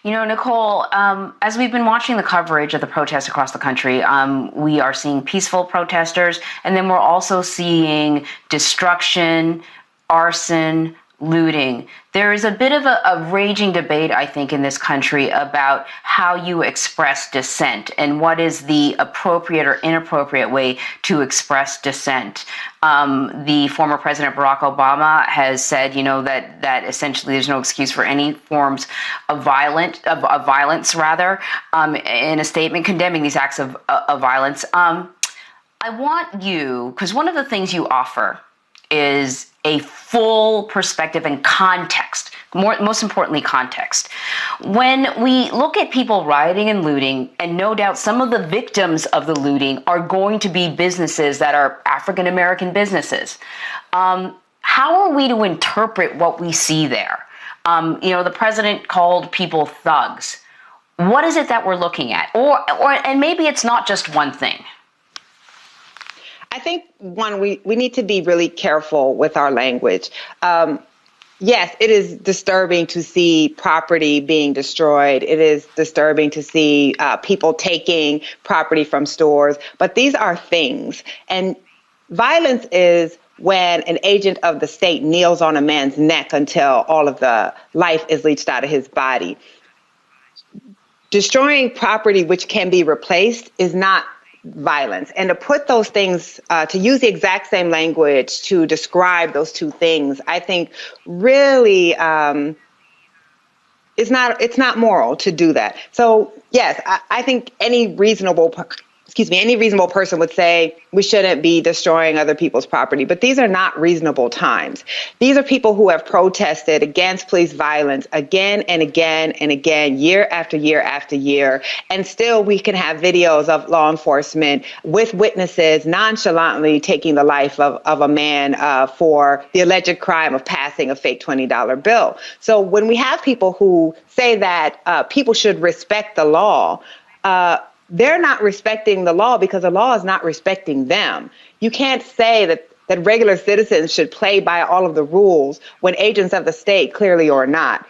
You know, Nicole, as we've been watching the coverage of the protests across the country, we are seeing peaceful protesters, and then we're also seeing destruction, arson, looting. There is a bit of a raging debate, I think, in this country about how you express dissent and what is the appropriate or inappropriate way to express dissent. The former President Barack Obama has said, you know, that essentially there's no excuse for any forms of violence, rather, in a statement condemning these acts of violence. I want you, because one of the things you offer is a full perspective and context, most importantly, context. When we look at people rioting and looting, and no doubt some of the victims of the looting are going to be businesses that are African-American businesses, how are we to interpret what we see there? You know, the president called people thugs. What is it that we're looking at? And maybe it's not just one thing. I think, one, we need to be really careful with our language. Yes, it is disturbing to see property being destroyed. It is disturbing to see people taking property from stores. But these are things. And violence is when an agent of the state kneels on a man's neck until all of the life is leached out of his body. Destroying property which can be replaced is not violence. And to put those things, to use the exact same language to describe those two things, I think really it's not moral to do that. So yes, I think any reasonable person would say we shouldn't be destroying other people's property. But these are not reasonable times. These are people who have protested against police violence again and again and again, year after year after year. And still we can have videos of law enforcement with witnesses nonchalantly taking the life of a man for the alleged crime of passing a fake $20 bill. So when we have people who say that people should respect the law, they're not respecting the law because the law is not respecting them. You can't say that regular citizens should play by all of the rules when agents of the state clearly are not.